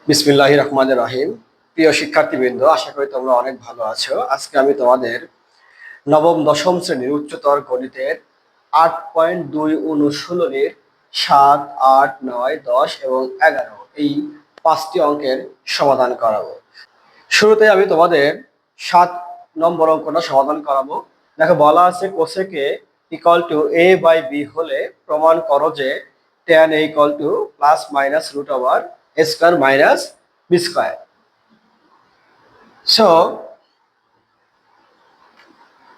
বিসমিল্লাহির রহমানির রহিম। প্রিয় শিক্ষার্থীবৃন্দ, আশা করি তোমরা অনেক ভালো আছো। আজকে আমি তোমাদের নবম দশম শ্রেণীর উচ্চতর গণিতের 8.2 অনুশীলনীর 7, 8, 9, 10 এবং 11 এই 5টি অঙ্কের সমাধান করাবো। শুরুতে আমি তোমাদের 7 নম্বর অঙ্কটা সমাধান করাবো। দেখো, বলা আছে cosec a equal to a by b হলে প্রমাণ করো যে tan a equal to plus minus root over a square minus b square. So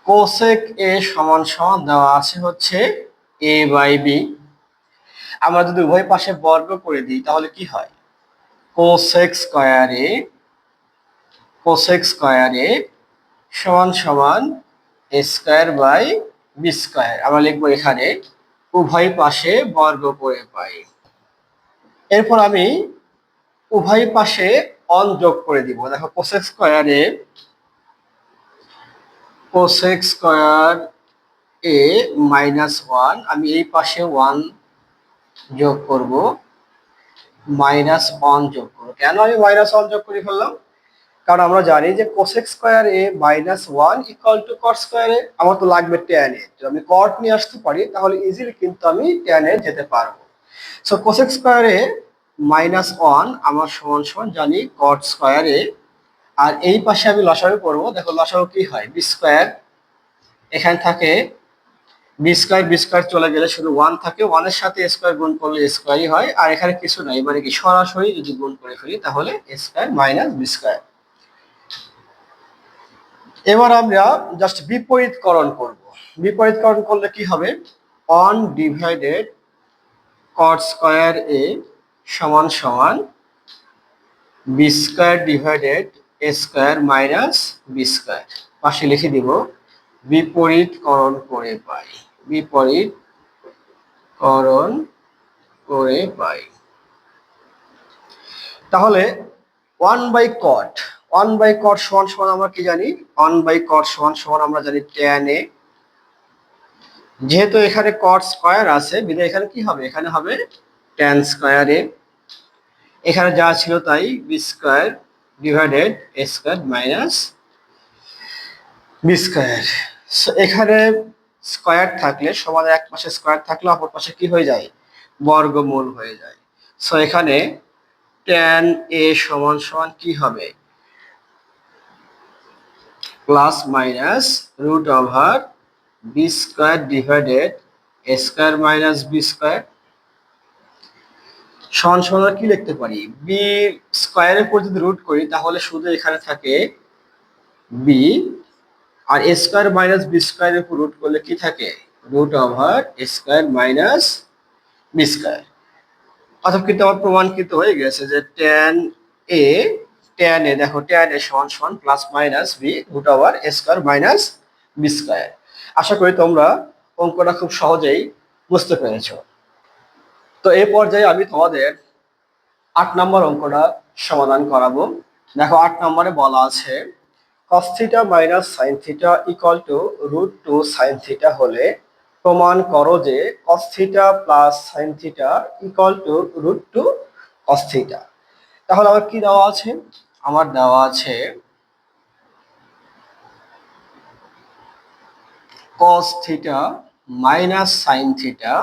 cosec a সমান সমান দেওয়া আছে হচ্ছে a বাই b। আমরা যদি উভয় পাশে বর্গ করে দিই তাহলে কি হয়? কোসেক স্কয়ার এ সমান সমান a square by b square. আমরা লিখবো এখানে উভয় পাশে বর্গ করে পাই। এরপর আমি উভয় পাশে অন যোগ করে দিব। দেখো, কোসেক স্কয়ার এ -1, আমি এই পাশে 1 যোগ করব, -1 যোগ করব। কেন আমি -1 যোগ করে ফেললাম? কারণ আমরা জানি যে cosec square A -1 equal to cot square A. আমার তো লাগবে tan এ। যদি আমি কট নিয়ে আসতে পারি তাহলে ইজিলি কিন্তু আমি tan এ যেতে পারবো। সো কোসেক স্কয়ার এ -1 আমার সমান সমান জানি কট স্কয়ার এ। আর এই পাশে আমি লসাগু করব। দেখো, লসাগু কি হয়? B square. এখানে থাকে বি স্কয়ার চলে গেলে শুধু 1 থাকে। 1 এর সাথে স্কয়ার গুণ করলে স্কয়ারই হয়। আর এখানে কিছু নাই, মানে কি সরাসরি যদি গুণ করে ফেলি তাহলে স্কয়ার মাইনাস বি স্কয়ার। এবার আমরা জাস্ট বিপরীতকরণ করব। বিপরীতকরণ করলে কি হবে? 1 ডিভাইডেড কট স্কয়ার এ সমান সমান B square divided A square minus B square. পাশে লিখে দিব বিপরীতকরণ করে পাই। বিপরীতকরণ করে পাই। তাহলে 1 বাই কট সমান সমান আমরা কি জানি? 1 বাই কট সমান সমান আমরা জানি tan a। যেহেতু এখানে কট স্কয়ার আছে বিধায় এখানে কি হবে? এখানে হবে tan স্কয়ার a। এখানে যা ছিল তাই, b square divided a square minus B square. এখানে স্কয়ার থাকলে, সমানের এক পাশে স্কয়ার থাকলে অপর পাশে কি হয়ে যায়? বর্গমূল হয়ে যায়। সো এখানে tan a সমান সমান কি হবে? Plus minus root over B square divided A square minus B square. সমান সমান কি লিখতে পারি? বি স্কয়ারের উপর যদি রুট করি তাহলে শুধু এখানে থাকে বি, আর এ স্কয়ার মাইনাস বি স্কয়ারের উপর রুট করলে কি থাকে? Root over A square minus B square. অর্থাৎ কিন্তু আমার প্রমাণিত হয়ে গেছে যে tan a দেখো tan a সমান সমান plus minus B root over A square minus B square. আশা করি তোমরা অঙ্কটা খুব সহজেই বুঝতে পেরেছো। তো এই পর্যায়ে আমি তোমাদের 8 নম্বর অঙ্কটা সমাধান করাবো। দেখো, 8 নম্বরে বলা আছে cos theta minus sin theta equal two √2 sin theta হলে প্রমাণ করো যে cos theta plus sin theta equal two √2 cos theta. তাহলে আমার কি দেওয়া আছে? আমার দেওয়া আছে cos theta minus sin theta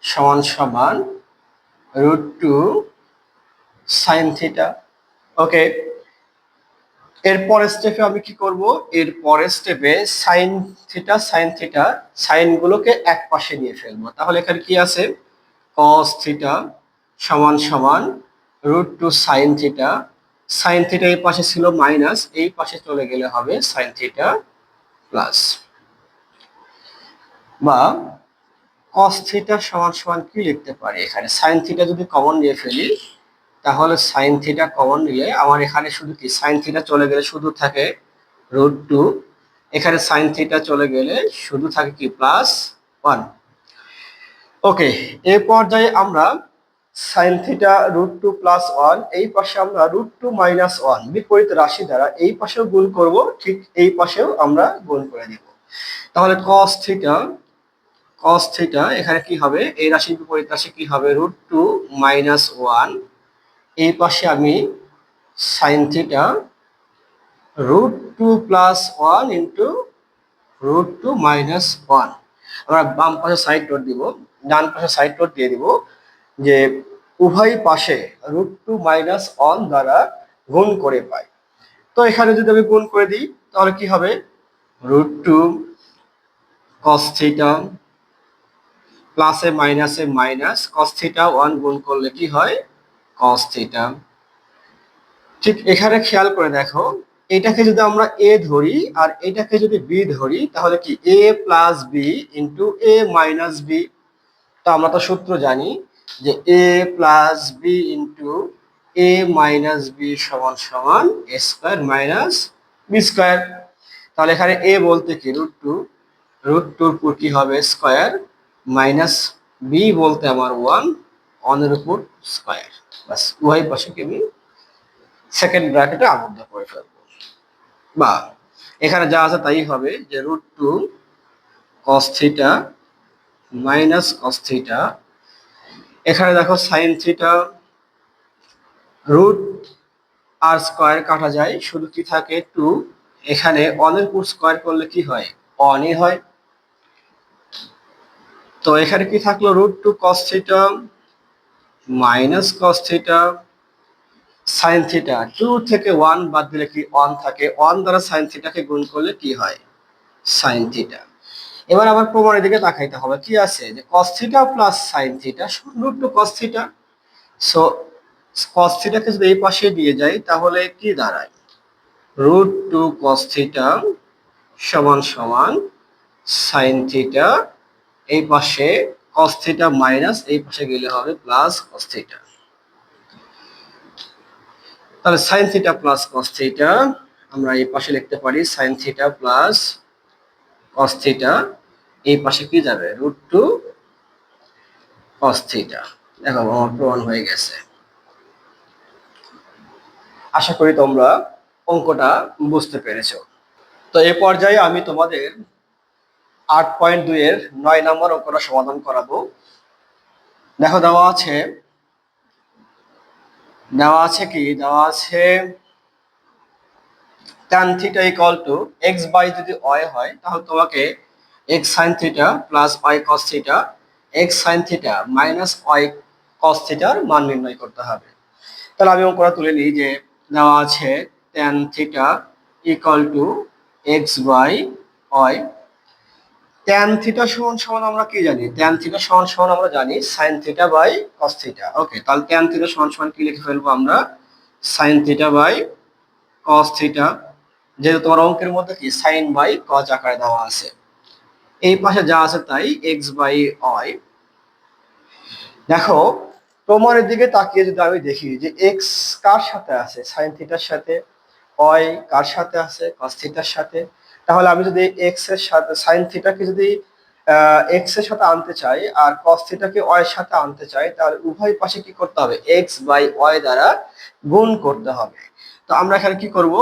সমান সমান √2 sin থিটা। ওকে, এর পরের স্টেপে আমি কি করব? এর পরের স্টেপে sin থিটা সাইন গুলোকে এক পাশে নিয়ে ফেলবো। তাহলে এখানে কি আছে? cos থিটা সমান সমান √2 sin থিটা। sin থিটা এই পাশে ছিল মাইনাস, এই পাশে চলে গেলে হবে sin থিটা প্লাস। বা cos থিটা সমান সমান কি লিখতে পারি? এখানে sin থিটা যদি কমন নিয়ে ফেলি তাহলে sin থিটা কমন নিলে আমার এখানে শুধু কি sin থিটা চলে গেলে শুধু থাকে √2, এখানে sin থিটা চলে গেলে শুধু থাকে কি +1। ওকে, এই পর্যায়ে আমরা sin থিটা √2 +1, এই পাশে আমরা √2 -1 বিপরীত রাশি দ্বারা এই পাশেও গুণ করব, ঠিক এই পাশেও আমরা গুণ করে দিব। তাহলে cos থিটা এখানে কি হবে? এই রাশির বিপরীত রাশি কি হবে? √2 -1 এই পাশে আমি সাইন থিটা √2 + 1 ইন্টু √2 - 1। আমরা বাম পাশে সাইড নোট দিব, ডান পাশে সাইড নোট দিয়ে দিব যে উভয় পাশে √2 - 1 দ্বারা গুণ করে পাই। তো এখানে যদি আমি গুণ করে দিই তাহলে কি হবে, √2 cos থিটা প্লাসে মাইনাসে মাইনাস cos থিটা 1 গুণ করলে কি হয় cos থিটা। ঠিক এখানে খেয়াল করে দেখো, এটাকে যদি আমরা এ ধরি আর এটাকে যদি বি ধরি তাহলে কি a plus b into a minus b. তো আমরা তো সূত্র জানি যে a plus b into a minus b সমান সমান a square minus B square. তাহলে এখানে a বলতে কি √2, √2 উপর কি হবে স্কয়ার, মাইনাস বি বলতে আমার 1, 1 এর উপর স্কয়ার। বাস উভয় পাশে আমি সেকেন্ড ব্র্যাকেটে আবদ্ধ করে ফেলবো, বা এখানে যা আছে তাই হবে যে √2 cos theta minus cos theta, এখানে দেখো সাইন থিটা রুট আর স্কয়ার কাটা যায়, শুধু কি থাকে 2, এখানে 1 এর উপর স্কয়ার করলে কি হয় 1 ই হয়। তো এখানে কি থাকলো √2 cos theta minus cos theta sine theta, 2 থেকে 1 বাদ দিলে কি 1 থাকে, 1 দ্বারা সাইন থিটাকে গুণ করলে কি হয় সাইন থিটা। এবার আবার প্রমাণের দিকে তাকাইতে হবে, কি আছে যে cos theta plus sine theta √2 cos theta. So cos থিটাকে যদি এই পাশে দিয়ে যাই তাহলে কি দাঁড়ায় √2 cos থিটা সমান সমান সাইন থিটা, এই পাশে cos থিটা মাইনাস এই পাশে গেলে হবে প্লাস cos থিটা। তাহলে sine theta plus cos theta আমরা এই পাশে লিখতে পারি sign theta plus cos theta, এই পাশে কি যাবে √2 cos থিটা। দেখো আমার প্রমাণ হয়ে গেছে। আশা করি তোমরা অঙ্কটা বুঝতে পেরেছো। তো এই পর্যায়ে আমি তোমাদের 8.2 এর 9 নম্বর অঙ্কটা সমাধান করাবো। দেখো দেওয়া আছে দেওয়া আছে tan theta equal to x by যদি y হয় তাহলে তোমাকে x sin theta plus y cos theta x sin theta minus y cos থিটার মান নির্ণয় করতে হবে। তাহলে আমি অঙ্কটা তুলে নিই যে দেওয়া আছে tan theta equal to x by y। tan theta সমান সমান আমরা কি জানি, tan থিটা সমান সমান আমরা জানি sin theta by cos theta. Okay, তাহলে tan থিটা সমান সমান কি লিখে ফেলবো আমরা sin theta by cos theta, যেহেতু তোমার অঙ্কের মধ্যে কি sin বাই cos আকারে দেওয়া আছে। এই পাশে যা আছে তাই x বাই y। দেখো প্রমাণের দিকে তাকিয়ে যদি আমি দেখি যে x কার সাথে আছে sin থিটার সাথে, y কার সাথে আছে cos থিটার সাথে, তাহলে আমি যদি x এর সাথে sin থিটাকে যদি x এর সাথে আনতে চাই আর cos থিটাকে y এর সাথে আনতে চাই তাহলে উভয় পাশে কি করতে হবে x বাই y দ্বারা গুণ করতে হবে। তো আমরা এখানে কি করব,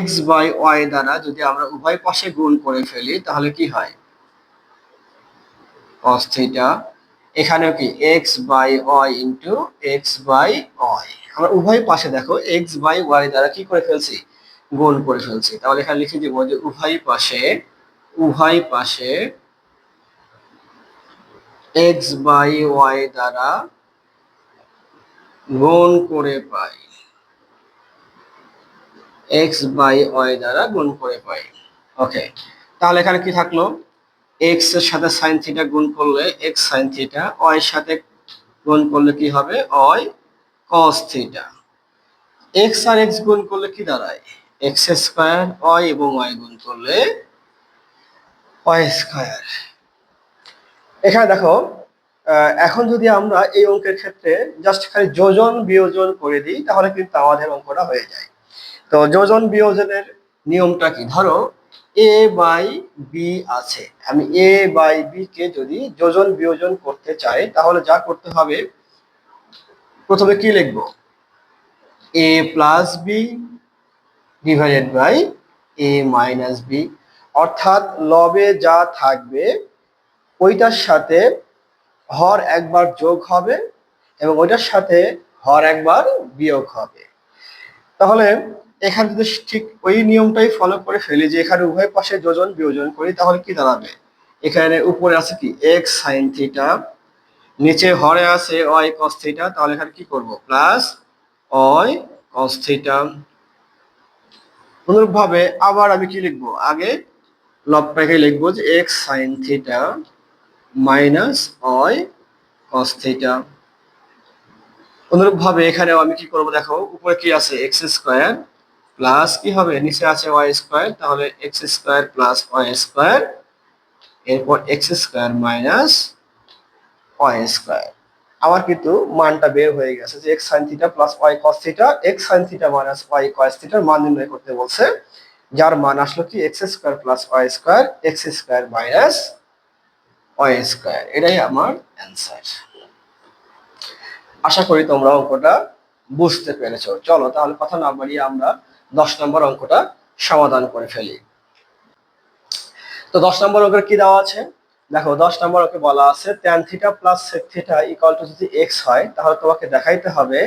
x বাই y দ্বারা যদি আমরা উভয় পাশে গুণ করে ফেলি তাহলে কি হয় cos থিটা, এখানেও কি x by y into x by y। আমরা উভয় পাশে দেখো x বাই y দ্বারা কি করে ফেলছি গুণ করে ফেলছি। তাহলে এখানে লিখে দিব যে উভয় পাশে x বাই y দ্বারা গুণ করে পাই, x বাই y দ্বারা গুণ করে পাই। ওকে, তাহলে এখানে কি থাকলো x এর সাথে sin থিটা গুণ করলে x sin থিটা, y এর সাথে গুণ করলে কি হবে y cos থিটা। x আর x গুণ করলে কি দাঁড়ায় x স্কয়ার, y এবং y গুণ করলে y স্কয়ার। এখানে দেখো এখন যদি আমরা এই অঙ্কের ক্ষেত্রে জাস্ট খালি যোজন বিয়োজন করে দিই তাহলে কিন্তু আমাদের অঙ্কটা হয়ে যায়। তো যোজন বিয়োজনের নিয়মটা কি, ধরো a বাই বি আছে, আমি a বাই বি কে যদি যোজন বিয়োজন করতে চাই তাহলে যা করতে হবে প্রথমে কি লিখব a plus b divided by a minus b, অর্থাৎ লবে যা থাকবে ওইটার সাথে হর একবার যোগ হবে এবং ওইটার সাথে হর একবার বিয়োগ হবে। তাহলে এখানে যদি ঠিক ওই নিয়মটাই ফলো করে ফেলি যে এখানে উভয় পাশে যোজন বিয়োজন করি, তাহলে কি দাঁড়াবে? এখানে উপরে আছে কি এক্স সাইন থিটা, নিচে হরে আছে ওয়াই কস থিটা, তাহলে এখানে কি করব প্লাস ওয়াই কস থিটা। অনুরূপভাবে আবার আমি কি লিখবো, আগে লবটাকে লিখবো যে x sine theta minus Y cos theta. অনুরূপভাবে এখানেও আমি কি করব, দেখো উপরে কি আছে এক্স স্কোয়ার প্লাস কি হবে নিচে আছে ওয়াই স্কোয়ার, তাহলে X square plus Y square, এরপর X square minus Y square. আমার কিন্তু মানটা বের হয়ে গেছে যে x sine theta plus Y cos theta, X sine theta minus Y cos থিটার মান নির্ণয় করতে বলছে, যার মান আসলো কি X square plus Y square X square minus Y square. এটাই আমার অ্যান্সার। আশা করি তোমরা অঙ্কটা বুঝতে পেরেছো। চলো তাহলে কথা না বাড়িয়ে আমরা 10 নম্বর অঙ্কটা সমাধান করে ফেলি। তো 10 নম্বর অঙ্কের কি দেওয়া আছে, দেখো 10 নম্বর অঙ্কে বলা আছে tan theta plus sec theta equal to যদি x হয়, তাহলে তোমাকে দেখাইতে হবে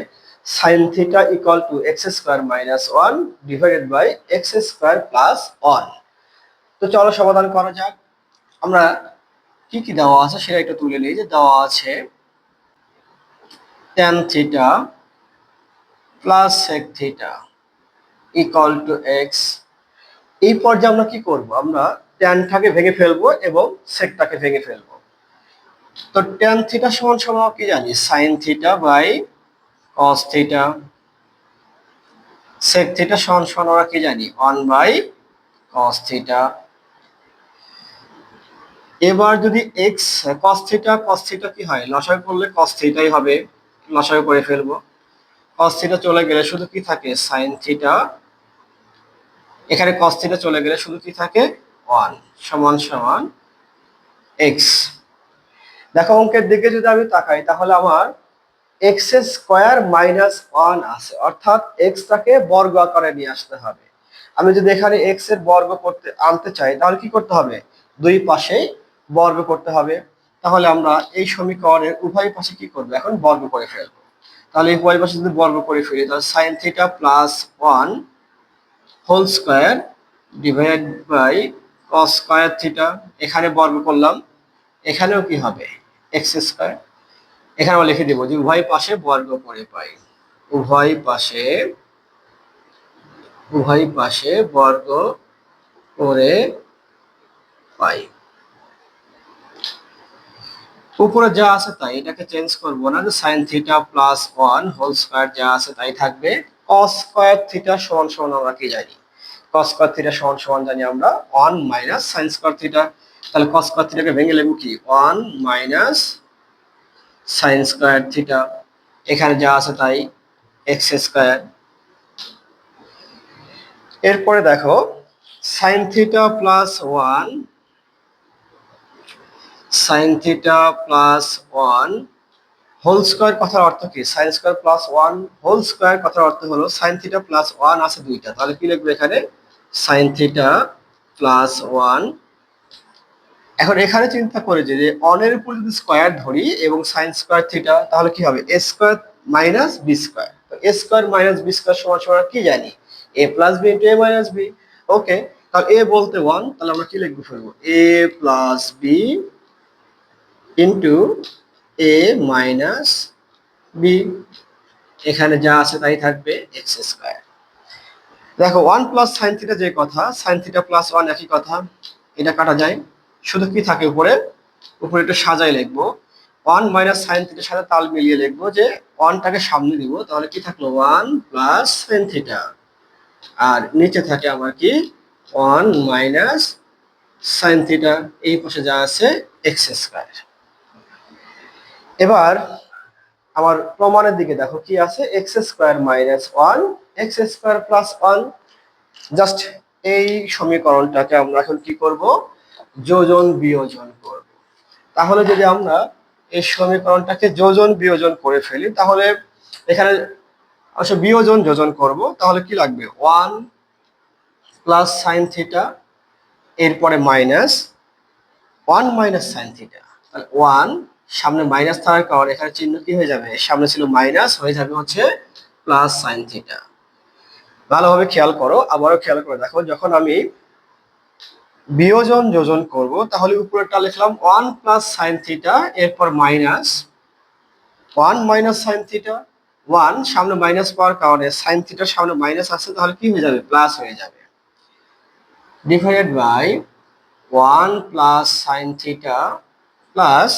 sin theta equal to x square minus 1 divided by x square plus 1। তো চলো সমাধান করা যাক। আমরা কি কি দেওয়া আছে সেটা একটু তুলে নিই। যে দেওয়া আছে tan theta plus sec theta equal to x। এই পর্যায়ে আমরা কি করব, আমরা ট্যানটাকে ভেঙে ফেলবো এবং সেকটাকে ভেঙে ফেলবো। তো ট্যান থিটা সমান সমান কি জানি sine theta by cos theta, sec theta সমান সমান আমরা কি জানি 1 বাই কস থিটা। এবার যদি x cos থিটা কি হয়, লসাগু করলে cos থিটাই হবে, লসাগু করে ফেলবো। cos থিটা চলে গেলে শুধু কি থাকে সাইন থিটা, এখানে cos থিটা চলে গেলে শুধু কি থাকে 1 সমান সমান x। দেখো অঙ্কের দিকে যদি আমি তাকাই, তাহলে আমার এক্স স্কোয়ার মাইনাস 1 আছে, অর্থাৎ এক্সটাকে বর্গ আকারে নিয়ে আসতে হবে। আমি যদি এখানে এক্স এর বর্গ করতে আনতে চাই, তাহলে কি করতে হবে, দুই পাশেই বর্গ করতে হবে। তাহলে আমরা এই সমীকরণের উভয় পাশে কি করব, এখন বর্গ করে ফেলবো। তাহলে এই উভয় পাশে যদি বর্গ করে ফেলি, তাহলে sine theta plus 1 whole square divide by cos square theta, এখানে বর্গ করলাম, এখানেও কি হবে এক্স স্কোয়ার। এখানে আমরা লিখে দিব যে উভয় পাশে বর্গ করে পাই, উভয় পাশে বর্গ করে পাই। উপরে যা আছে তাই, এটাকে চেঞ্জ করব না, যে sine theta plus 1 whole square যা আছে তাই থাকবে। কস স্কয়ার থিটা সমান সমান আমরা কি জানি, কস স্কয়ার থিটা সমান সমান জানি আমরা 1 মাইনাস সাইন স্কয়ার থিটা। তাহলে কস স্কয়ার থিটাকে ভেঙে লিখব কি 1 মাইনাস সাইন স্কয়ার থিটা, এখানে যা আছে তাই এক্স স্কয়ার। এরপরে দেখো sine theta plus 1 sine theta plus 1 whole square কথার অর্থ কি, sine square plus 1 whole square কথার অর্থ হলো সাইন থিটা প্লাস 1 আছে দুইটা, তাহলে কি লিখবো এখানে সাইন থিটা প্লাস 1। এখন এখানে চিন্তা করে যে 1 এর উপর যদি স্কয়ার ধরি এবং সাইন স্কয়ার থিটা, তাহলে কি হবে a square minus b square. তো a square minus b square সমান সমান কি জানি a plus b into a minus b। ওকে, তাহলে a বলতে 1, তাহলে আমরা কি লিখবো ফেলবো a plus b into a minus b, এখানে যা আছে তাই থাকবে এক্স স্কয়ার। দেখো 1 প্লাস সাইন থিটা যে কথা, সাইন থিটা প্লাস 1 একই কথা, এটা কাটা যায়, শুধু কি থাকে উপরে একটু সাজাই লিখবো 1 মাইনাস সাইন থিটার সাথে তাল মিলিয়ে লিখবো যে 1টাকে সামনে দিব, তাহলে কি থাকলো 1 প্লাস সাইন থিটা, আর নিচে থাকে আমার কি 1 মাইনাস সাইন থিটা, এই পাশে যা আছে এক্স স্কয়ার। এবার আমার প্রমাণের দিকে দেখো কি আছে x square minus 1 x square plus 1। Just এই সমীকরণটাকে আমরা এখন কি করব, যোজন বিয়োজন করব। তাহলে যদি আমরা এই সমীকরণটাকে যোজন বিয়োজন করে ফেলি, তাহলে এখানে আসলে বিয়োজন যোজন করব, তাহলে কি লাগবে 1 প্লাস সাইন থিটা, এরপরে মাইনাস 1 মাইনাস সাইন থিটা, তাহলে 1 সামনে মাইনাস থাকার কারণে এখানে চিহ্ন কি হয়ে যাবে, সামনে ছিল মাইনাস হয়ে যাবে হচ্ছে প্লাস সাইন থিটা। ভালোভাবে খেয়াল করো, আবারও খেয়াল করে দেখো, যখন আমি বিয়োজন যোজন করব তাহলে উপরেরটা লিখলাম 1 প্লাস সাইন থিটা, এরপর মাইনাস 1 মাইনাস সাইন থিটা, 1 সামনে মাইনাস পাওয়ার কারণে সাইন থিটার সামনে মাইনাস আছে, তাহলে কি হয়ে যাবে, প্লাস হয়ে যাবে, divided by 1 plus sine theta plus,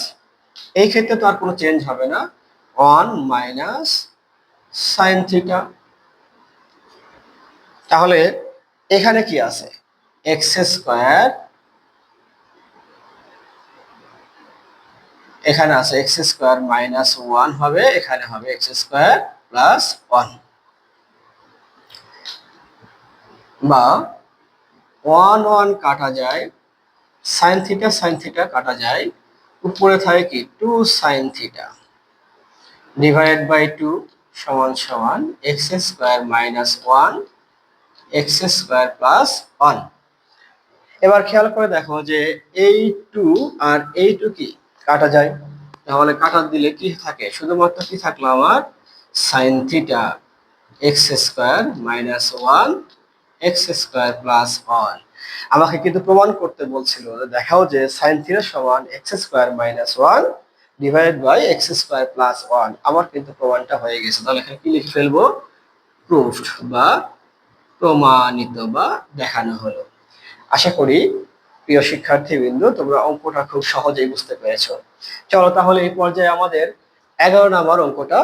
এই ক্ষেত্রে তো আর কোনো চেঞ্জ হবে না, 1 মাইনাস সাইন থিটা। তাহলে এখানে কি আছে, এক্স স্কয়ার, এখানে আছে এক্স স্কয়ার মাইনাস 1 হবে, এখানে হবে এক্স স্কয়ার প্লাস 1, বা 1 1 কাটা যায়, সাইন থিটা কাটা যায়, উপরে থাকে কি 2 সাইন থিটা ডিভাইডেড বাই 2 সমান সমান x square minus 1 x square plus 1। এবার খেয়াল করে দেখো যে এই 2 আর এই 2 কি কাটা যায়, তাহলে কাটা দিলে কি থাকে, শুধুমাত্র কি থাকলো আমার sine theta x square minus 1 x square plus 1। আমাকে কিন্তু প্রমাণ করতে বলছিল, দেখাও যে সাইন থিটা সমান x square minus 1 divided by x square plus 1। আমার কিন্তু প্রমাণটা হয়ে গেছে, তাহলে এখানে কি লিখে ফেলবো, প্রুফড বা প্রমাণিত বা দেখানো হলো। আশা করি প্রিয় শিক্ষার্থীবৃন্দ তোমরা অঙ্কটা খুব সহজেই বুঝতে পেরেছো। চলো তাহলে এই পর্যায়ে আমাদের 11 নম্বর অঙ্কটা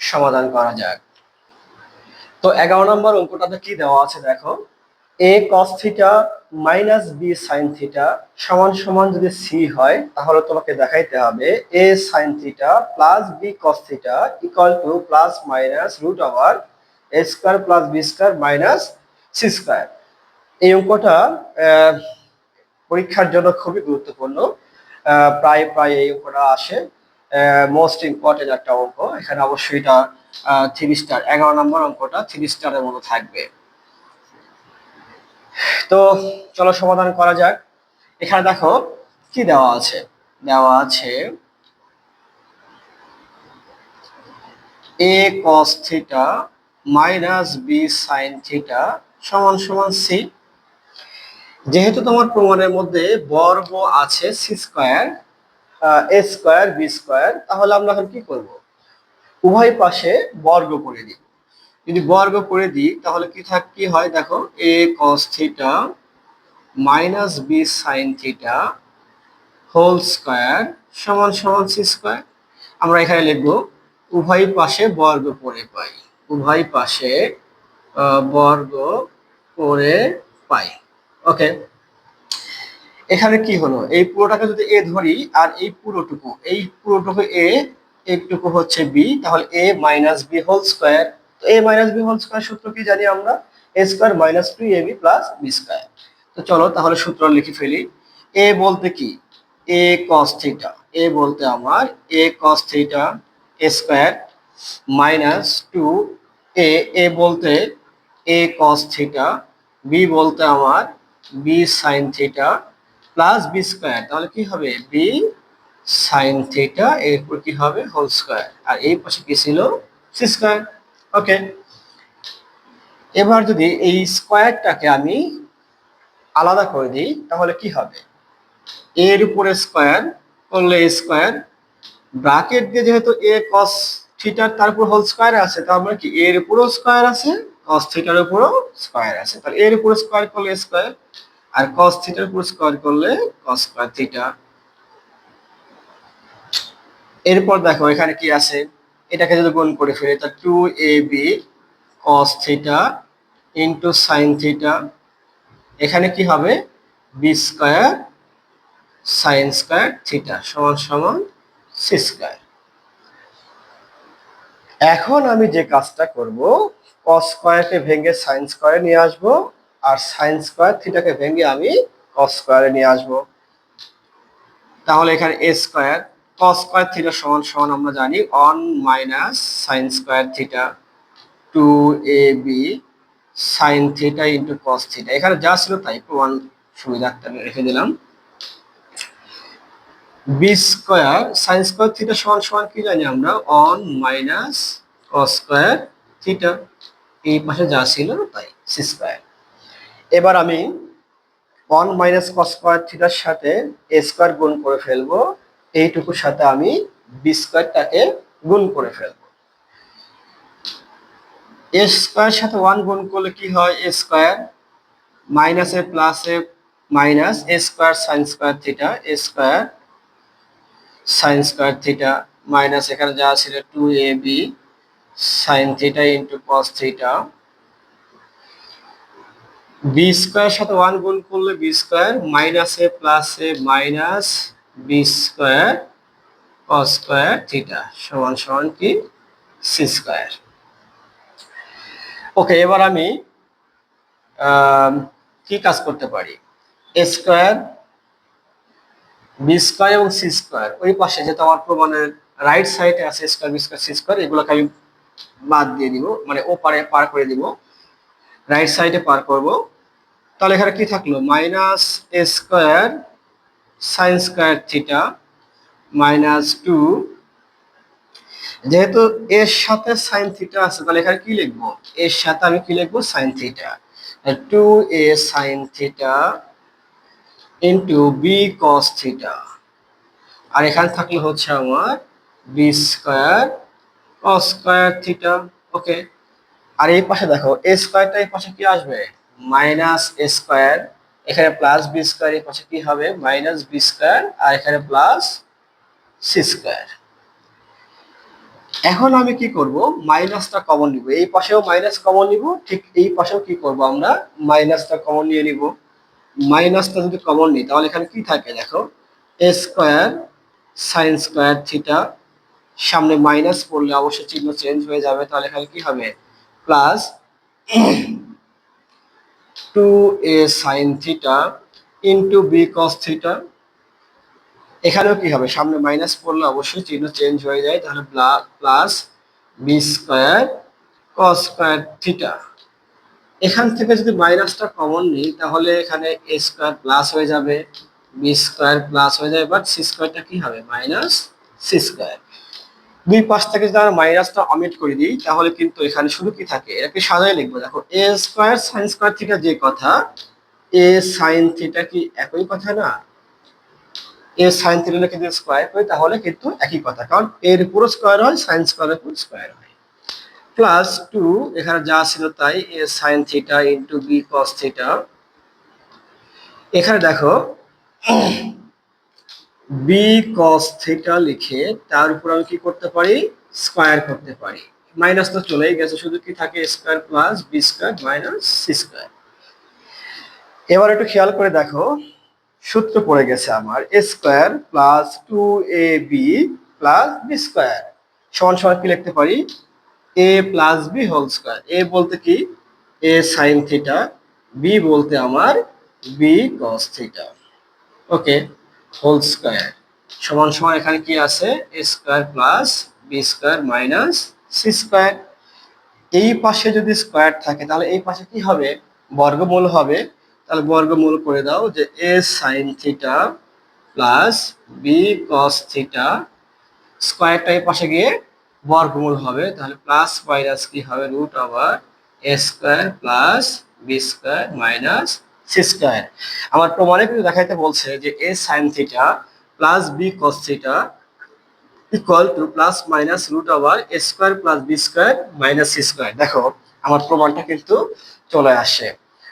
সমাধান করা যাক। তো 11 নম্বর অঙ্কটাতে কি দেওয়া আছে দেখো, a cos theta minus b sin theta সমান সমান যদি c হয়, তাহলে তোমাকে দেখাইতে হবে a sin theta plus b cos theta equal to plus minus root over a square plus b square minus c square. এই অঙ্কটা পরীক্ষার জন্য খুবই গুরুত্বপূর্ণ, প্রায় প্রায় এই অঙ্কটা আসে, মোস্ট ইম্পর্টেন্ট একটা অঙ্ক। এখানে অবশ্যই এটা 3 স্টার, 11 নম্বর অঙ্কটা 3 স্টারের মতো থাকবে। তো চলো সমাধান করা যাক। এখানে দেখো কি দেওয়া আছে, দেওয়া আছে a cos theta minus b sin theta সমান সমান c। যেহেতু তোমার প্রমাণের মধ্যে বর্গ আছে c square a square b square, তাহলে আমরা এখন কি করব, উভয় পাশে বর্গ করে দিই। যদি বর্গ করে দিই তাহলে কি হয় দেখো, a cos theta minus b sin theta whole square সমান সমান c স্কয়ার। আমরা এখানে লিখব উভয় পাশে বর্গ করে পাই, উভয় পাশে বর্গ করে পাই। ওকে, এখানে কি হলো, এই পুরোটাকে যদি a ধরি আর এই পুরোটুকু a, এইটুকু হচ্ছে b, তাহলে a minus b whole square. তো a minus b whole square সূত্র কি জানি আমরা, a square minus 2ab plus b square. তো চলো তাহলে সূত্র লিখে ফেলি। a বলতে কি, a cos থিটা, a বলতে আমার a cos theta square minus 2a, a বলতে a cos থিটা, b বলতে আমার b sin theta plus b square. তাহলে কি হবে, b sin থিটা, এরপর কি হবে হোল স্কয়ার, আর এই পাশে কি ছিল c স্কয়ার। ওকে, এবার যদি এই স্কয়ারটাকে আমি আলাদা করে দিই তাহলে কি হবে, এর উপরে স্কয়ার করলে স্কয়ার, ব্র্যাকেট দিয়ে যেহেতু a cos থিটার তার উপর হোল স্কয়ার আছে, তার মানে কি এর উপরও স্কয়ার আছে cos থিটার উপরও স্কয়ার আছে, তাহলে এর উপর স্কয়ার করলে স্কয়ার, আর cos থিটার উপর স্কয়ার করলে cos স্কয়ার থিটা। এরপর দেখো এখানে কি আছে, এটাকে যদি গুণ করে ফেলি তা 2ab cos theta into sin theta, এখানে কি হবে b square sin square theta সমান সমান c স্কয়ার। এখন আমি যে কাজটা করব, cos স্কয়ারকে ভেঙে sin স্কয়ারে নিয়ে আসব, আর sin স্কয়ার থিটাকে ভেঙে আমি cos স্কয়ারে নিয়ে আসব। তাহলে এখানে a square cos square theta সমান সমান আমরা জানি 1 minus sin square theta 2ab sin থিটা ইনটু cos থিটা। এখানে যা ছিল তাই প্রমাণ সুবিধার্থে রেখে দিলাম। B square sine square theta সমান সমান কি জানি আমরা 1 মাইনাস কস স্কোয়ার থিটা, এই পাশে যা ছিল তাই সি স্কোয়ার। এবার আমি 1 মাইনাস কস স্কোয়ার থিটার সাথে এ স্কোয়ার গুণ করে ফেলবো, এইটুকুর সাথে আমি বি স্কোয়ারটাকে গুণ করে ফেলবো। এ স্কোয়ার সাথে 1 গুণ করলে কি হয়, A square minus A plus A minus A square sine square theta, A square sine square theta minus এখানে যা ছিল 2ab sine theta into cos theta. B square সাথে 1 গুণ করলে B square minus A plus A minus B square cos square theta সমান সমান কি C square. ওকে, এবার আমি কি কাজ করতে পারি, এ স্কোয়ার বি স্কোয়ার এবং সি স্কোয়ার ওই পাশে যেহেতু আমার প্রমাণের রাইট সাইডে আছে square b square c square, এগুলোকে আমি বাদ দিয়ে দিব, মানে ও পারে পার করে দিব, রাইট সাইডে পার করব। তাহলে এখানে কি থাকলো, minus A square sine square theta minus 2, যেহেতু এর সাথে সাইন থিটা আছে তাহলে এখানে কি লিখবো, এর সাথে আমি কি লিখবো sine theta, 2a sine theta into B cos theta, আর এখানে থাকলে হচ্ছে আমার B square cos square theta. Okay, আর এই পাশে দেখো এ স্কোয়ারটা এই পাশে কি আসবে, মাইনাস এ স্কোয়ার, এখানে প্লাস বি স্কোয়ার, এই পাশে কি হবে মাইনাস বি স্কোয়ার, আর এখানে প্লাস সি স্কোয়ার। এখন আমি কি করব, মাইনাসটা কমন নিব, এই পাশেও মাইনাস কমন নিব, ঠিক এই পাশেও কি করব আমরা মাইনাসটা কমন নিয়ে নিব। মাইনাসটা যদি কমন নিই তাহলে এখানে কি থাকে দেখো, এ স্কোয়ার সাইন স্কোয়ার থিটা, সামনে মাইনাস পড়লে অবশ্যই চিহ্ন চেঞ্জ হয়ে যাবে, তাহলে এখানে কি হবে plus 2a sine theta into B cos theta, এখানেও কি হবে সামনে মাইনাস পড়লে অবশ্যই চিহ্ন চেঞ্জ হয়ে যায়, তাহলে plus B square cos square theta. এখান থেকে যদি মাইনাসটা কমন নিই তাহলে এখানে এ স্কোয়ার প্লাস হয়ে যাবে, বি স্কোয়ার প্লাস হয়ে যাবে, বাট সি স্কোয়ারটা কি হবে মাইনাস সি স্কোয়ার। দুই পাশ থেকে যদি আমরা মাইনাসটা অমিট করে দিই তাহলে কিন্তু এখানে শুধু কি থাকে, এটাকে সাজায় লিখবো, দেখো এ স্কোয়ার সাইন স্কোয়ার থিটা যে কথা, এ সাইন থিটা কি একই কথা না, এ সাইন থিটা যদি স্কোয়ার করি তাহলে কিন্তু একই কথা, কারণ এর পুরো স্কোয়ার হয় সাইন স্কোয়ারের পুরো স্কোয়ার হয়, প্লাস 2 এখানে যা ছিল তাই A sine theta into B cos theta. এখানে দেখো বি কস থিটা লিখে তার উপর আমি কি করতে পারি স্কোয়ার করতে পারি, মাইনাস তো চলেই গেছে, শুধু কি থাকে square plus B square minus C square. এবার একটু খেয়াল করে দেখো, সূত্র পড়ে গেছে আমার A square plus 2ab plus B square সমান সমান কি লিখতে পারি, A plus B whole square. A বলতে কি এ সাইন থিটা, বি বলতে আমার B cos theta, okay, whole square সমান সমান এখানে কি আছে A square plus B square minus C square. এই পাশে যদি স্কোয়ার থাকে তাহলে এই পাশে কি হবে বর্গমূল হবে, তাহলে বর্গমূল করে দাও, যে A sine theta plus B cos theta, স্কোয়ারটা এই পাশে গিয়ে বর্গমূল হবে, তাহলে প্লাস মাইনাস কি হবে root over A square plus B square minus C square. আমার প্রমাণে কিন্তু দেখাইতে বলছে যে A sine theta plus B cos theta equal to plus minus root over A square plus B square minus C square. দেখো আমার প্রমাণটা কিন্তু চলে আসে।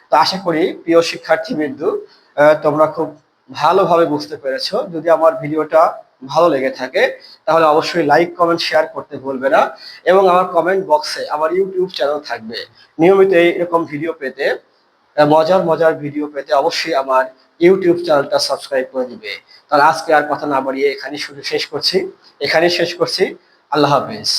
তো আশা করি প্রিয় শিক্ষার্থীবৃন্দু তোমরা খুব ভালোভাবে বুঝতে পেরেছো। যদি আমার ভিডিওটা ভালো লেগে থাকে তাহলে অবশ্যই লাইক কমেন্ট শেয়ার করতে ভুলবে না, এবং আমার কমেন্ট বক্সে আমার ইউটিউব চ্যানেল থাকবে, নিয়মিত এরকম ভিডিও পেতে, মজার মজার ভিডিও পেতে অবশ্যই আমার ইউটিউব চ্যানেলটা সাবস্ক্রাইব করে দিবে। তাহলে আজকে আর কথা না বাড়িয়ে এখানেই শেষ করছি। আল্লাহ হাফেজ।